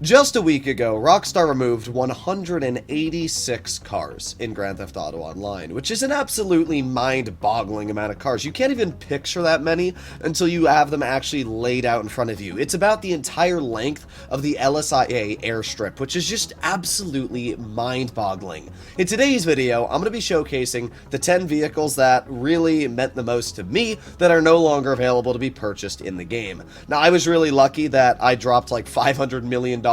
Just a week ago, Rockstar removed 186 cars in Grand Theft Auto Online, which is an absolutely mind-boggling amount of cars. You can't even picture that many until you have them actually laid out in front of you. It's about the entire length of the LSIA airstrip, which is just absolutely mind-boggling. In today's video, I'm going to be showcasing the 10 vehicles that really meant the most to me that are no longer available to be purchased in the game. Now, I was really lucky that I dropped like $500 million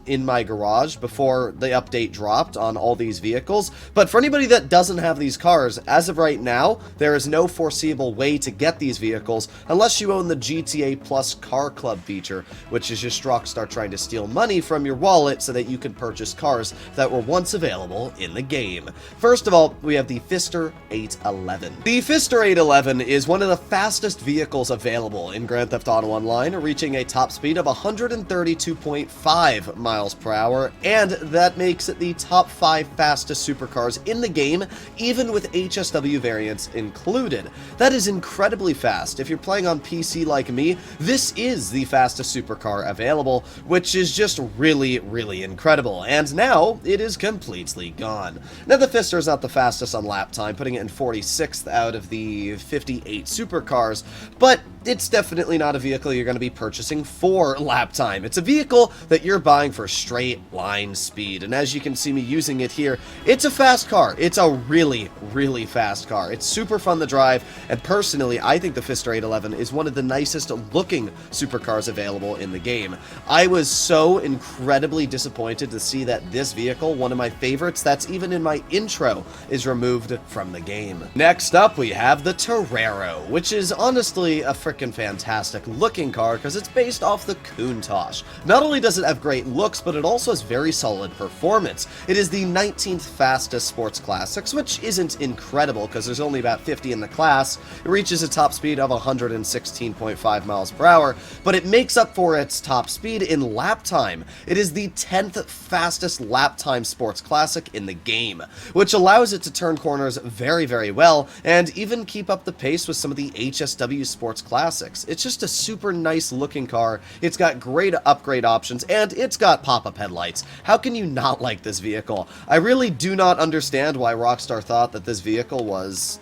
in my garage before the update dropped on all these vehicles, but for anybody that doesn't have these cars, as of right now, there is no foreseeable way to get these vehicles unless you own the GTA Plus Car Club feature, which is just Rockstar trying to steal money from your wallet so that you can purchase cars that were once available in the game. First of all, we have the Pfister 811. The Pfister 811 is one of the fastest vehicles available in Grand Theft Auto Online, reaching a top speed of 132.5 miles per hour, and that makes it the top 5 fastest supercars in the game, even with HSW variants included. That is incredibly fast. If you're playing on PC like me, this is the fastest supercar available, which is just really, really incredible, and now it is completely gone. Now, the Pfister is not the fastest on lap time, putting it in 46th out of the 58 supercars, but it's definitely not a vehicle you're going to be purchasing for lap time. It's a vehicle that you're buying for straight line speed, and as you can see me using it here, it's a fast car. It's a really, really fast car. It's super fun to drive, and personally, I think the Pfister 811 is one of the nicest looking supercars available in the game. I was so incredibly disappointed to see that this vehicle, one of my favorites that's even in my intro, is removed from the game. Next up, we have the Torero, which is honestly a freaking fantastic looking car because it's based off the Countach. Not only does it have great looks, but it also has very solid performance. It is the 19th fastest sports classics, which isn't incredible because there's only about 50 in the class. It reaches a top speed of 116.5 miles per hour, but it makes up for its top speed in lap time. It is the 10th fastest lap time sports classic in the game, which allows it to turn corners very, very well and even keep up the pace with some of the HSW sports classics. It's just a super nice looking car. It's got great upgrade options, and it's got pop-up headlights. How can you not like this vehicle? I really do not understand why Rockstar thought that this vehicle was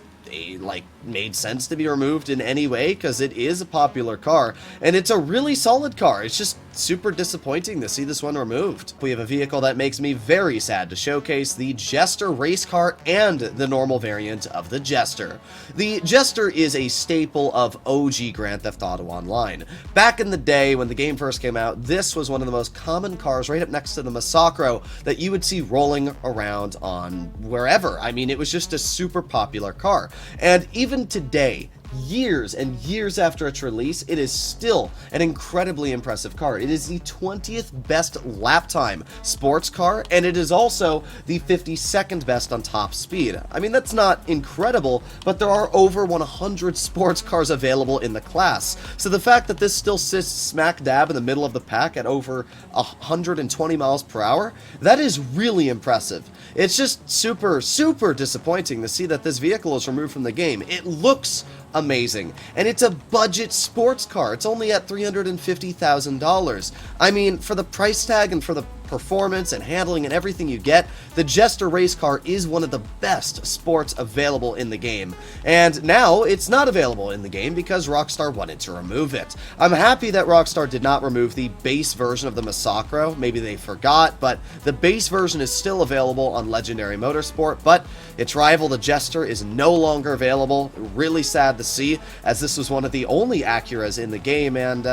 made sense to be removed in any way, because it is a popular car, and it's a really solid car. It's just super disappointing to see this one removed. We have a vehicle that makes me very sad to showcase, the Jester race car and the normal variant of the Jester. The Jester is a staple of OG Grand Theft Auto Online. Back in the day when the game first came out, this was one of the most common cars right up next to the Massacro that you would see rolling around on wherever. I mean, it was just a super popular car. And even today, years and years after its release, it is still an incredibly impressive car. It is the 20th best lap time sports car, and it is also the 52nd best on top speed. I mean, that's not incredible, but there are over 100 sports cars available in the class. So the fact that this still sits smack dab in the middle of the pack at over 120 miles per hour, that is really impressive. It's just super, super disappointing to see that this vehicle is removed from the game. It looks amazing, and it's a budget sports car. It's only at $350,000. I mean, for the price tag and for the performance and handling and everything you get, the Jester race car is one of the best sports available in the game, and now it's not available in the game because Rockstar wanted to remove it. I'm happy that Rockstar did not remove the base version of the Massacro. Maybe they forgot, but the base version is still available on Legendary Motorsport, but its rival, the Jester, is no longer available. Really sad to see, as this was one of the only Acuras in the game, and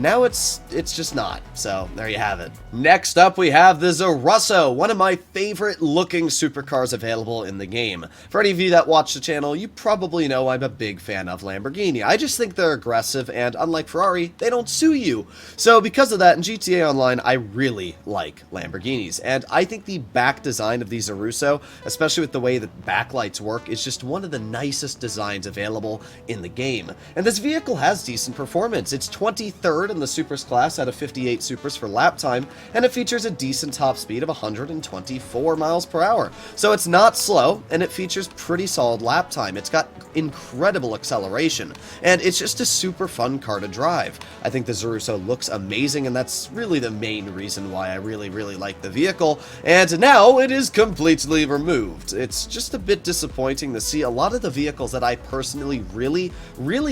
now it's just not. So there you have it. Next up, we have the Zoruso, one of my favorite looking supercars available in the game. For any of you that watch the channel, you probably know I'm a big fan of Lamborghini. I just think they're aggressive, and unlike Ferrari, they don't sue you. So because of that, in GTA Online, I really like Lamborghinis, and I think the back design of the Zoruso, especially with the way that backlights work, is just one of the nicest designs available in the game. And this vehicle has decent performance. It's 23rd in the Supers class out of 58 Supers for lap time, and it features features a decent top speed of 124 miles per hour. So it's not slow, and it features pretty solid lap time. It's got incredible acceleration, and it's just a super fun car to drive. I think the Zoruso looks amazing, and that's really the main reason why I really like the vehicle, and now it is completely removed. It's just a bit disappointing to see a lot of the vehicles that I personally really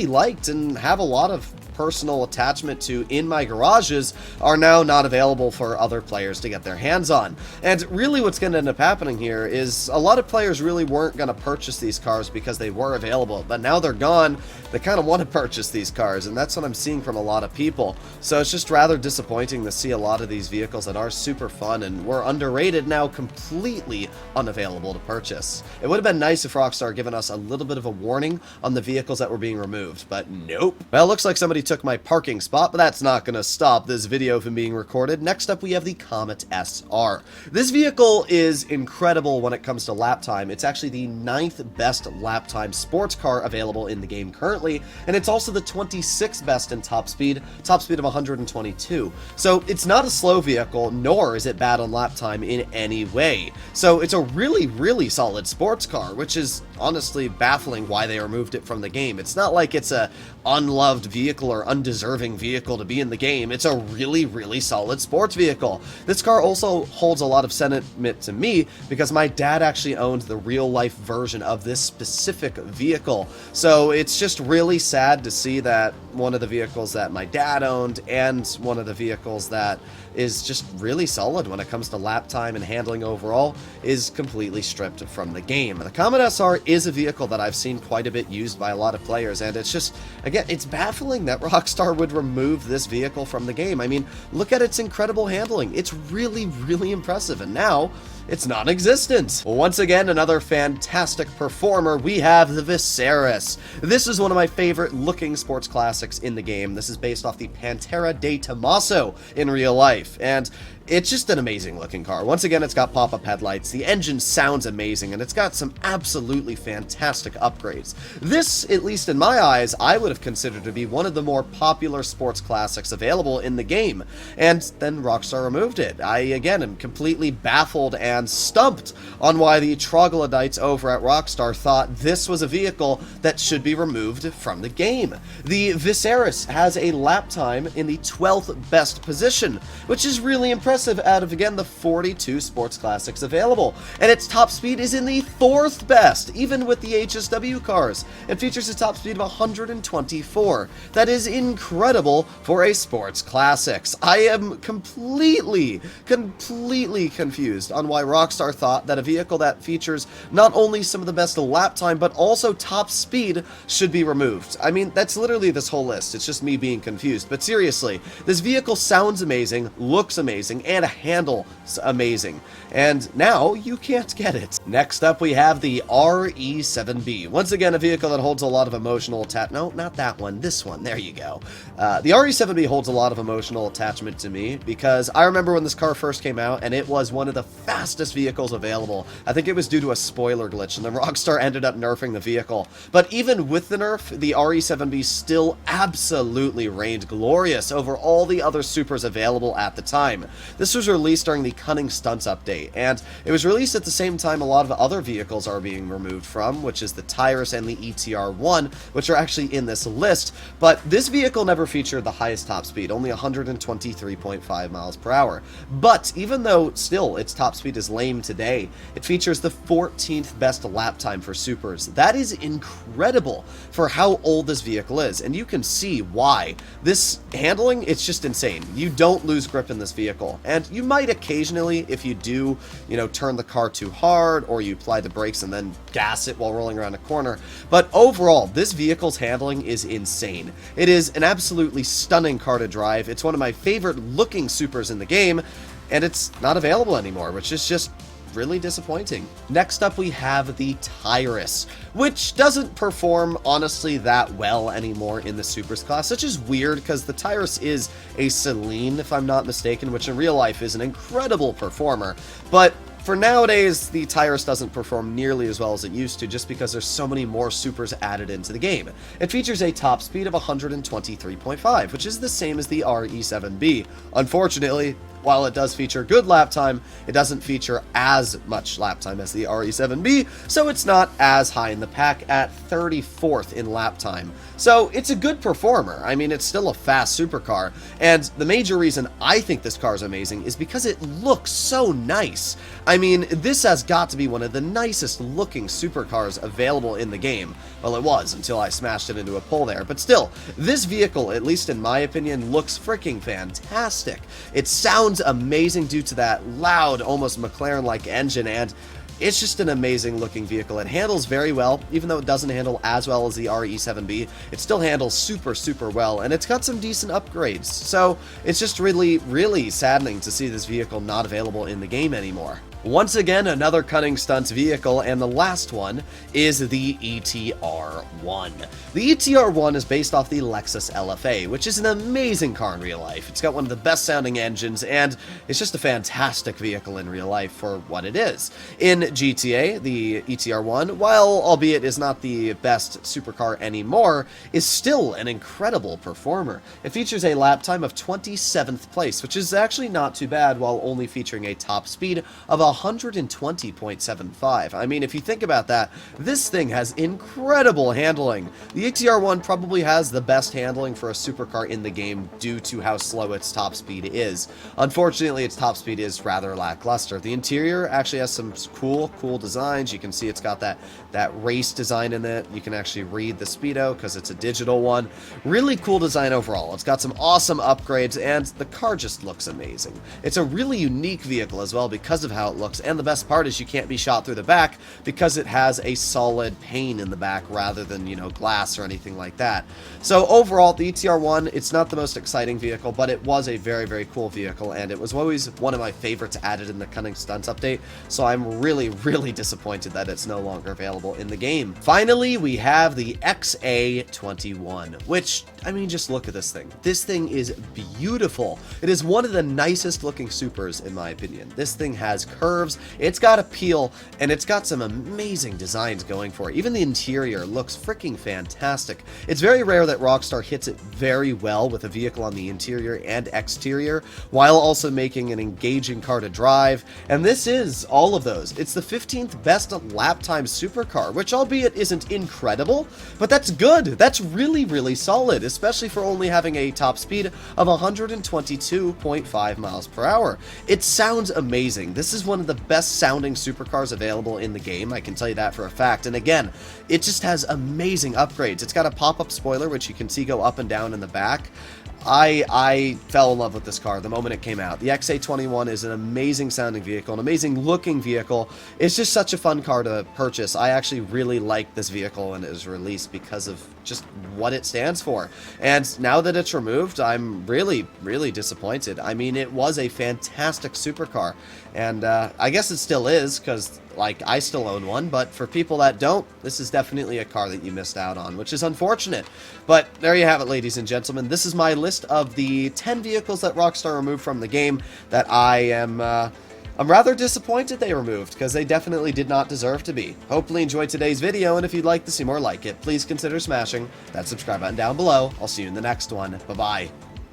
liked and have a lot of personal attachment to in my garages are now not available for other players to get their hands on. And really what's going to end up happening here is a lot of players really weren't going to purchase these cars because they were available, but now they're gone. They kind of want to purchase these cars, and that's what I'm seeing from a lot of people. So it's just rather disappointing to see a lot of these vehicles that are super fun and were underrated now completely unavailable to purchase. It would have been nice if Rockstar had given us a little bit of a warning on the vehicles that were being removed, but nope. Well, it looks like somebody took my parking spot, but that's not going to stop this video from being recorded. Next up, we have the Comet SR. This vehicle is incredible when it comes to lap time. It's actually the 9th best lap time sports car available in the game currently, and it's also the 26th best in top speed of 122. So it's not a slow vehicle, nor is it bad on lap time in any way. So it's a really solid sports car, which is honestly baffling why they removed it from the game. It's not like it's a unloved vehicle or undeserving vehicle to be in the game. It's a really solid sports vehicle. This car also holds a lot of sentiment to me because my dad actually owned the real life version of this specific vehicle. So it's just really sad to see that one of the vehicles that my dad owned and one of the vehicles that is just really solid when it comes to lap time and handling overall is completely stripped from the game. The Comet SR is a vehicle that I've seen quite a bit used by a lot of players, and it's just, again, it's baffling that Rockstar would remove this vehicle from the game. I mean, look at its incredible handling. It's really impressive, and now it's non-existent. Once again, another fantastic performer. We have the Visceris. This is one of my favorite looking sports classics in the game. This is based off the Pantera de Tomaso in real life, and it's just an amazing looking car. Once again, it's got pop-up headlights, the engine sounds amazing, and it's got some absolutely fantastic upgrades. This, at least in my eyes, I would have considered to be one of the more popular sports classics available in the game, and then Rockstar removed it. I, again, am completely baffled and stumped on why the troglodytes over at Rockstar thought this was a vehicle that should be removed from the game. The Visceris has a lap time in the 12th best position, which is really impressive out of, again, the 42 sports classics available, and its top speed is in the 4th best, even with the HSW cars. It features a top speed of 124. That is incredible for a sports classics. I am completely confused on why Rockstar thought that a vehicle that features not only some of the best lap time, but also top speed should be removed. I mean, that's literally this whole list. It's just me being confused, but seriously, this vehicle sounds amazing, looks amazing, and handles amazing, and now you can't get it. Next up, we have the RE7B. Once again, a vehicle that holds a lot of emotional no, not that one, this one, there you go. The RE7B holds a lot of emotional attachment to me because I remember when this car first came out, and it was one of the fastest vehicles available. I think it was due to a spoiler glitch, and then Rockstar ended up nerfing the vehicle. But even with the nerf, the RE7B still absolutely reigned glorious over all the other supers available at the time. This was released during the Cunning Stunts update, and it was released at the same time a lot of other vehicles are being removed from, which is the Tyrus and the ETR1, which are actually in this list, but this vehicle never featured the highest top speed, only 123.5 miles per hour. But even though still its top speed is lame today, it features the 14th best lap time for supers. That is incredible for how old this vehicle is, and you can see why. This handling, it's just insane. You don't lose grip in this vehicle, and you might occasionally, if you do, turn the car too hard, or you apply the brakes and then gas it while rolling around a corner. But overall, this vehicle's handling is insane. It is an absolutely stunning car to drive. It's one of my favorite looking supers in the game, and it's not available anymore, which is just really disappointing. Next up, we have the Tyrus, which doesn't perform honestly that well anymore in the supers class, which is weird because the Tyrus is a Celine, if I'm not mistaken, which in real life is an incredible performer. But for nowadays, the Tyrus doesn't perform nearly as well as it used to just because there's so many more supers added into the game. It features a top speed of 123.5, which is the same as the RE7B. Unfortunately, while it does feature good lap time, it doesn't feature as much lap time as the RE7B, so it's not as high in the pack at 34th in lap time. So it's a good performer. I mean, it's still a fast supercar, and the major reason I think this car is amazing is because it looks so nice. I mean, this has got to be one of the nicest looking supercars available in the game. Well, it was until I smashed it into a pole there, but still, this vehicle, at least in my opinion, looks freaking fantastic. It sounds amazing due to that loud, almost McLaren-like engine, and it's just an amazing looking vehicle. It handles very well, even though it doesn't handle as well as the RE7B. It still handles super well, and it's got some decent upgrades. So it's just really saddening to see this vehicle not available in the game anymore. Once again, another Cunning Stunts vehicle, and the last one is the ETR-1. The ETR-1 is based off the Lexus LFA, which is an amazing car in real life. It's got one of the best sounding engines, and it's just a fantastic vehicle in real life for what it is. In GTA, the ETR-1, while albeit is not the best supercar anymore, is still an incredible performer. It features a lap time of 27th place, which is actually not too bad, while only featuring a top speed of 120.75. I mean, if you think about that, this thing has incredible handling. The ETR-1 probably has the best handling for a supercar in the game due to how slow its top speed is. Unfortunately, its top speed is rather lackluster. The interior actually has some cool designs. You can see it's got that race design in it. You can actually read the speedo because it's a digital one. Really cool design overall. It's got some awesome upgrades, and the car just looks amazing. It's a really unique vehicle as well because of how it looks, and the best part is you can't be shot through the back because it has a solid pane in the back rather than, you know, glass or anything like that. So overall, the ETR-1, it's not the most exciting vehicle, but it was a very cool vehicle, and it was always one of my favorites added in the Cunning Stunts update, so I'm really disappointed that it's no longer available in the game. Finally, we have the XA21, which, I mean, just look at this thing. This thing is beautiful. It is one of the nicest looking supers in my opinion. This thing has curves, it's got appeal, and it's got some amazing designs going for it. Even the interior looks freaking fantastic. It's very rare that Rockstar hits it very well with a vehicle on the interior and exterior, while also making an engaging car to drive, and this is all of those. It's the 15th best lap time supercar, which albeit isn't incredible, but that's good. That's really solid, especially for only having a top speed of 122.5 miles per hour. It sounds amazing. This is one of the best sounding supercars available in the game, I can tell you that for a fact. And again, it just has amazing upgrades. It's got a pop-up spoiler, which you can see go up and down in the back. I fell in love with this car the moment it came out. The XA21 is an amazing sounding vehicle, an amazing looking vehicle. It's just such a fun car to purchase. I actually really like this vehicle when it was released because of just what it stands for. And now that it's removed, I'm really disappointed. I mean, it was a fantastic supercar, and I guess it still is, because like, I still own one, but for people that don't, this is definitely a car that you missed out on, which is unfortunate. But there you have it, ladies and gentlemen. This is my list of the 10 vehicles that Rockstar removed from the game that I'm rather disappointed they removed, because they definitely did not deserve to be. Hopefully you enjoyed today's video, and if you'd like to see more like it, please consider smashing that subscribe button down below. I'll see you in the next one. Bye-bye.